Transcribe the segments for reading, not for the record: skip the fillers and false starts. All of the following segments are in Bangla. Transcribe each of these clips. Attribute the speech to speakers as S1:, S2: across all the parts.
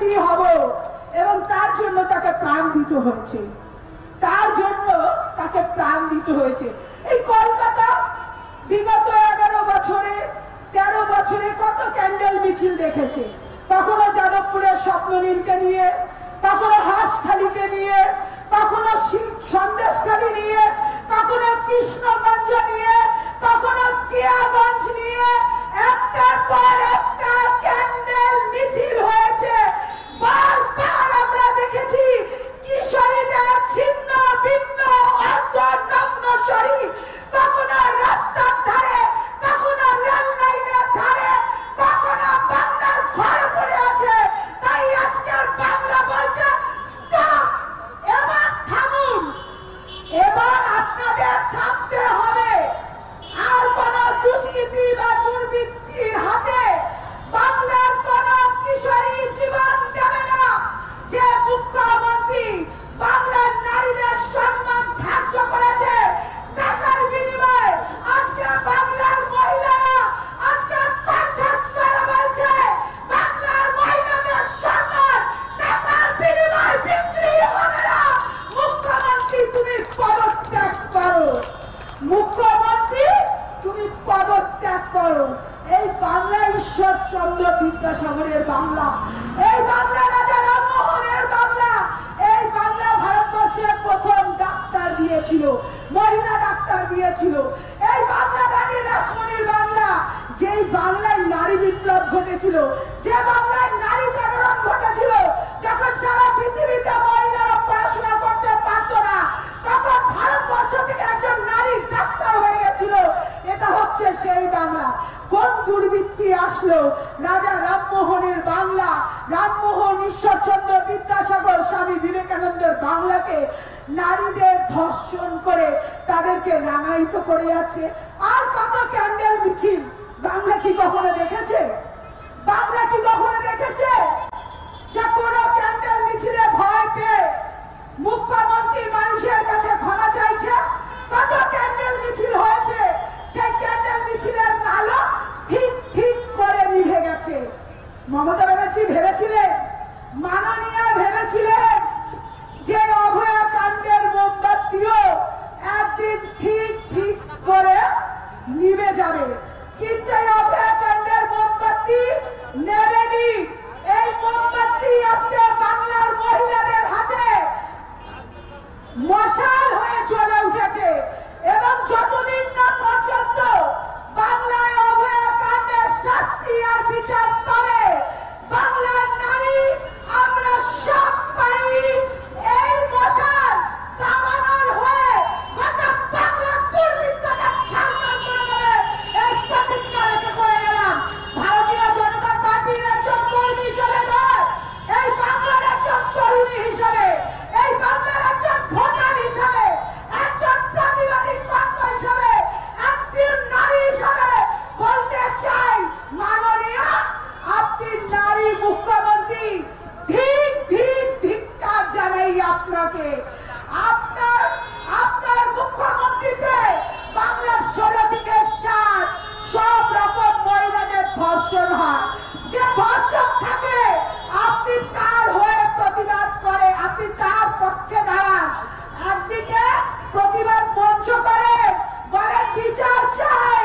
S1: ব্যক্তি হব এবং তার জন্য তাকে প্রাণ দিতে হয়েছে, তার জন্য তাকে প্রাণ দিতে হয়েছে। এই কলকাতা বিগত 11 বছরে 13 বছরে কত ক্যান্ডেল মিছিল দেখেছে, কখনো যাদবপুরের স্বপ্ননীলকে নিয়ে, কখনো হাঁসখালিকে নিয়ে, কখনো সন্দেশখালি নিয়ে, কখনো কৃষ্ণগঞ্জ নিয়ে, কখনো কিয়াগঞ্জ নিয়ে, একটার পর একটা ক্যান্ডেল মিছিল হয়েছে। বারবার আমরা দেখেছি কিশোরীদের ছিন্ন ভিন্ন অর্ধনগ্ন শরীর, কখনো রাস্তার ধারে, কখনো রেল লাইনের ধারে, কখনো বাংলার ঘরে পড়ে আছে। তাই আজকের বাংলা বলছে স্টপ, এবার থামুন, এবার আপনাদের থামতে হবে। আর কোন দুষ্কৃতি বা দুর্বৃত্তির হাতে বাংলার কোন কিশোরী জীবন দেবে না। যে মুখ্যমন্ত্রী বাংলার নারীদের সম্মান ধার্য করেছে টাকার বিনিময়ে, আজকে বাংলার মহিলারা আজকে কণ্ঠস্বরে বলছে বাংলার মহিলাদের সম্মান টাকার বিনিময়ে বিক্রি হবে না। মুখ্যমন্ত্রী তুমি পদত্যাগ করো, মুখ্যমন্ত্রী তুমি পদত্যাগ করো। এই বাংলা ঈশ্বরচন্দ্র বিদ্যাসাগরের বাংলা, এই বাংলা রাজা রামমোহনের বাংলা, এই বাংলা ভারতবর্ষের প্রথম ডাক্তার দিয়েছিল, মহিলা ডাক্তার দিয়েছিল। এই বাংলা রানী রাসমণির বাংলা, যেই বাংলায় নারী বিপ্লব ঘটেছিল, যে বাংলায় নারী জাগরণ ঘটেছিল, যখন সারা পৃথিবীতে মহিলারা পড়াশোনা করতে পারত না, তখন ভারতবর্ষ থেকে একজন নারী ডাক্তার হয়ে গেছিল। এটা হচ্ছে সেই বাংলা। কোন দুর্বৃত্তি আসলো? রাজা রামমোহনের বাংলা, রামমোহন, ঈশ্বরচন্দ্র বিদ্যাসাগর, স্বামী বিবেকানন্দের বাংলাকে নারীদের ধর্ষণ করে তাদেরকে রাঙায়িত করে যাচ্ছে। আর কত ক্যান্ডেল মিছিল বাংলা কি কখনো দেখেছে? বাংলা কি কখনো দেখেছে যে কোন ক্যান্ডেল মিছিলে ভয় পেয়ে মুখ্যমন্ত্রী মানুষের কাছে ক্ষমা চাইছে? কত ক্যান্ডেল মিছিল হয়েছে, সেই ক্যান্ডেল মিছিলের আলো ঠিক ঠিক করে নিভে গেছে। মমতা ব্যানার্জি ভেবেছিলেন, মাননীয় ভেবেছিলেন যে অভয়া কাণ্ডের মোমবাতিও একদিন ঠিক ঠিক করে নিভে যাবে, কিন্তু এই অভয়া কাণ্ডের মোমবাতি নেবেনি। এই মোমবাতি আজকে বাংলার মহিলাদের হাতে মশাল হয়ে চলে উঠেছে। এবং যতদিন না পর্যন্ত বাংলায় অভয়া কাণ্ডের শাস্তি আর বিচার পাবে বাংলার নারী, আমরা সব পাই এই মশাল দাবানল হয়ে গোটা বাংলার দুর্বৃত্তকে ছাড়খাড় করে দেবে। এই প্রতিজ্ঞা রেখে করে গেলাম। ভারতীয় জনতা পার্টির একজন কর্মী হিসেবে নয়, এই বাংলার একজন তরুণী হিসেবে, এই বাংলার একজন ভোটার হিসেবে, একজন প্রতিবাদী কণ্ঠ হিসেবে, একজন নারী হিসেবে বলতে চাই, মাননীয় আপনি নারী মুখ্যমন্ত্রী, ঠিক ঠিক ধিক্কার জানাই আপনাকে। আপনার মুখ্যমন্ত্রীতে বাংলার 16 থেকে 7 সব রকম মহিলাদের ধর্ষণ হয়। যে ধর্ষণ থাকে আপনি তার হয়ে প্রতিবাদ করে, আপনি তার পক্ষে দাঁড়ান। একদিকে প্রতিবাদ মঞ্চ করে বলেন বিচার চাই,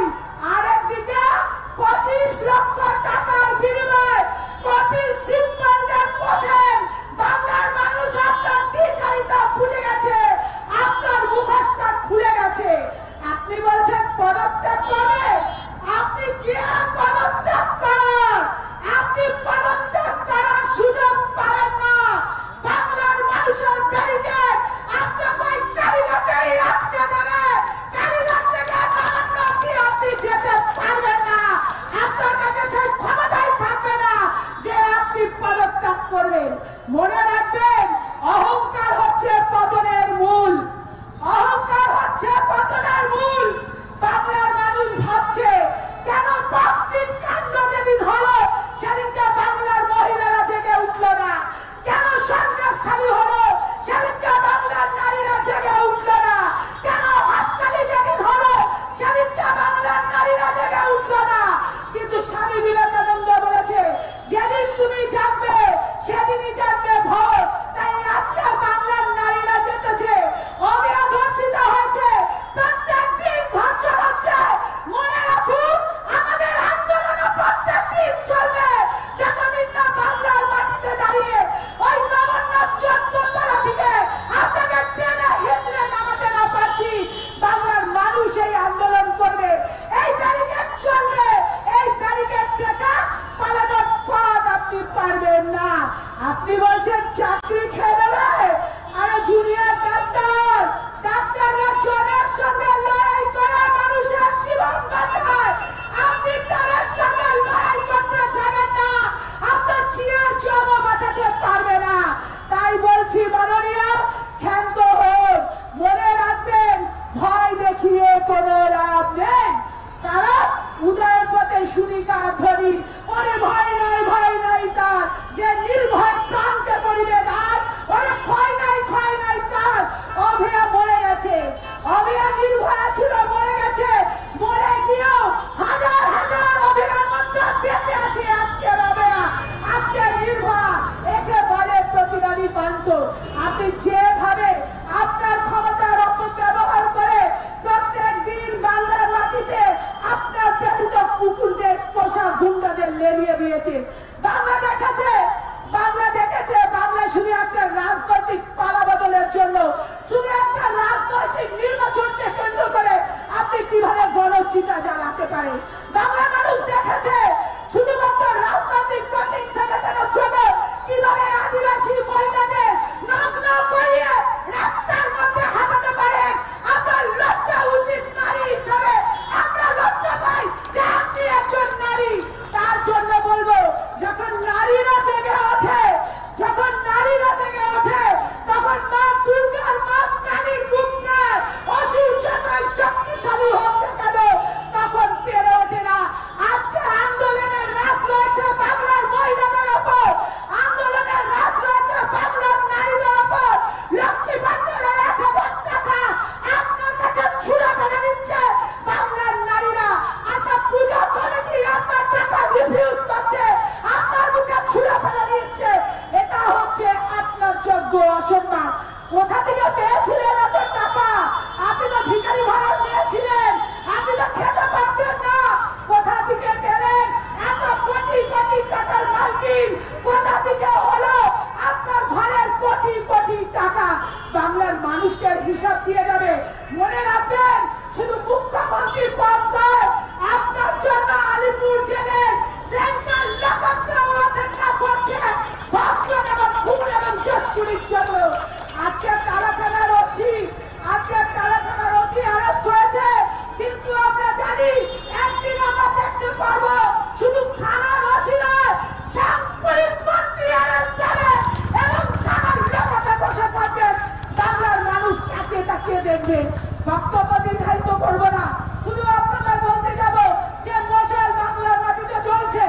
S1: আরেকদিকে 25 লক্ষ টাকার বিনিময়ে কপিল সিব্বলদের বসেন। বাংলার মানুষ আপনার দ্বিচারিতা বুঝে গেছে, আপনার মুখোশটা খুলে গেছে। আপনি বলছেন পদত্যাগ করবেন, আপনি কি আর পদত্যাগ করার, আপনি পদত্যাগ করার সুযোগ পাবেন না। বাংলার মানুষের ব্যারিকেড আপনাকে ওই কালীঘাটেই আটকে দেবে। কালীঘাট থেকে নামানো কি আপনি যেতে পারবেন না, আপনার কাছে সেই ক্ষমতাই থাকবে না যে আপনি পদত্যাগ করবেন। মনে রাখবেন, অহংকার হচ্ছে পতনের মূল, অহংকার হচ্ছে পতনের মূল। বাংলার মানুষ ভাবছে কেন বক্সিং কাণ্ড যেদিন হলো সেদিনকে বাংলার মহিলারা জেগে উঠল না, কেন সন্দেশখালি হলো সেদিনকে বাংলার নারীরা জেগে উঠল না, কেন হাসখালি যেদিন হলো সেদিনকে বাংলার নারীরা জেগে উঠল না। কিন্তু স্বামী বিবেকানন্দ বলেছে, যেদিন তুমি জাগবে সেদিন নিজেকে ভোট, তাই আজকে বাংলার নারীরা জিতেছে, অবিয়া ধর্ষিত হয়েছে, প্রত্যেক দিন ধর্ষণ হচ্ছে। মনে রাখুন, আমাদের আন্দোলন প্রত্যেক দিন চলবে যতদিন না বাংলার মাটিতে দাঁড়িয়ে ওই লাবণ্য চত্বরতলা থেকে আপনাকে টেনে হিঁচড়ে নামাতে না পারছি। বাংলার মানুষ এই আন্দোলন করবে, এই ব্যারিকেড চলবে, এই ব্যারিকেড থেকে পালানোর পথ আপনি পারবেন না। আপনি বলছেন চাকরি খেয়ে নেবে, আর জুনিয়র ডাক্তার, ডাক্তাররা জনের সঙ্গে লড়াই করে মানুষের জীবন বাঁচায়, আপনি তাদের সঙ্গে লড়াই করতে যাবেন না, আপনার চেয়ার জমা বাঁচাতে পারবে না। তাই বলছি মাননীয়, ক্ষান্ত হোক, মনে রাখবেন ভয় দেখিয়ে কোনো লাভ নেই। কারণ উদয়ের পথে শুনিকা ধ্বনি, ওরে ভয় নাই, ভয় নাই তার যে নির্ভয় প্রাণকে করিবে দান, ওরে ভয় নাই, ভয় নাই তার। অভয়া মরে গেছে, অভয়া নির্ভয়া ছিল, মরে গেছে, মরে গিয়েও হাজার হাজার অভয়ার মধ্যে বেঁচে আছে আজকের অভয়া, আজকের নির্ভয়া। একে বলে প্রতিবাদী কণ্ঠ। আপনি যেভাবে আপনার ক্ষমতার অপব্যবহার করে প্রত্যেক দিন বাংলার মাটিতে আপনার প্রেরিত কুকুরদের, পোষা গুন্ডাদের লেলিয়ে দিয়েছেন, বাংলা দেখেছে, বাংলা দেখেছে। বাংলা শুধু একটা রাজনৈতিক পালাবদলের জন্য, শুধু একটা রাজনৈতিক নির্বাচনকে কেন্দ্র করে আপনি কিভাবে গণচিতা জ্বালাতে পারেন। বাংলার মানুষ দেখেছে শুধুমাত্র রাজনৈতিক প্রতিহিংসা মেটানোর জন্য কিভাবে আদিবাসী মহিলাদের নগ্ন করিয়ে রাস্তার মধ্যে হাঁটাতে পারে। আপনার লজ্জা উচিত, নারী হিসাবে আমরা লজ্জা পাই যে আপনি একজন নারী। তার জন্য বলবো, যখন নারীরা জেগে ওঠে, যখন নারীরা জেগে ওঠে, তখন মা দুর্গার, মা কালীর মুখ নেয়, অসুর যতই শক্তিশালী হোক না কেন তখন পেরে ওঠে না। আজকে আন্দোলনের রাশ রয়েছে বাংলার মহিলাদের ওপর, আন্দোলনের রাশ রয়েছে বাংলার নারীদের ওপর। লক্ষ্মী ভান্ডারের 1000 টাকা আপনার কাছে ছুঁড়ে ফেলে দিচ্ছে বাংলার নারীরা। আজকে পূজা কমিটি আপনার টাকা রিফিউজ করছে, আপনার মুখে ছুঁড়ে ফেলে দিচ্ছে। এটা হচ্ছে আপনার যোগ্য অসম্মান। কোথা থেকে পেয়েছিলেন এত টাকা? আপনি তো ভিখারি ভাড়া নিয়েছিলেন, আপনি তো খেতে পারতেন না। কোথা থেকে পেলেন এত কোটি কোটি টাকার মালকিন? কোথা থেকে হলো আপনার ঘরের কোটি কোটি টাকা? বাংলার মানুষকে হিসাব দিয়ে যাবে। মনে রাখবেন, শুধু মুখ্যমন্ত্রীর পদ নয়, আপনার জন্য আলিপুর জেলের সেন্ট্রাল লকআপটাও অপেক্ষা করছে ধর্ষণ এবং খুন এবং চুরির জন্য। আজকে কালা থানার ওসি, আজকে কালা থানার ওসি অ্যারেস্ট হয়েছে, কিন্তু আমরা জানি একদিন আমরা দেখতে পারবো শুধু থানার ওসি নয়, সব পুলিশ মন্ত্রী অ্যারেস্ট হবে এবং থানার লকআপে বসে থাকবেন। বাংলার মানুষ তাকিয়ে তাকিয়ে দেখবেন। বক্তব্য দীর্ঘায়িত করবো না, শুধু আপনাদের বলতে যাবো যে মশাল বাংলার মাটিতে চলছে।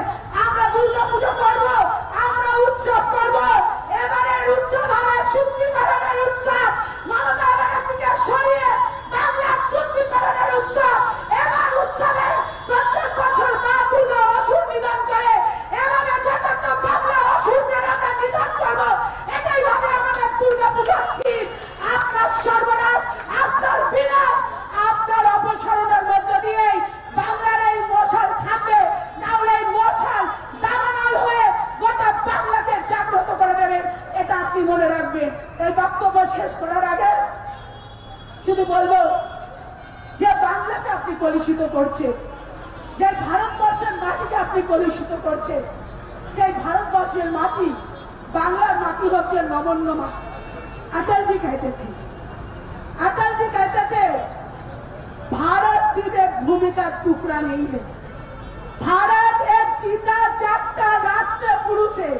S1: আমরা দুর্গা পুজো করবো, আমরা উৎসব করবো। এবারের উৎসব হবে শুদ্ধিকরণের উৎসব। মমতা ব্যানার্জিকে সরিয়ে বাংলার শুদ্ধিকরণের উৎসব। এবার উৎসবে প্রত্যেক বছর মা দুর্গা অসুর নিধন করে, এভাবে যথার্থ বাংলার অসুরদের আমরা নিধন করবো। এটাই হবে আমাদের দুর্গা পুজোর থিম। আপনার সর্বনাশ, আপনার বিনাশ, আপনার অপসারণের মধ্য দিয়েই বাংলার এই মশাল থাকবে। নাহলে এই মশাল দাবানল হয়ে গোটা বাংলাকে জাগ্রত করে দেবেন, এটা আপনি মনে রাখবেন। এই বক্তব্য শেষ করার আগে শুধু বলবো যে বাংলাকে আপনি কলুষিত করছেন, যে ভারতবর্ষের মাটিকে আপনি কলুষিত করছেন। সেই ভারতবর্ষের মাটি, বাংলার মাটি হচ্ছে নমন্য মাটি। अटल जी कहते थे, अटल जी कहते थे, भारत सिर्फ एक भूमि का टुकड़ा नहीं है, भारत एक जीता जागता राष्ट्र पुरुष है।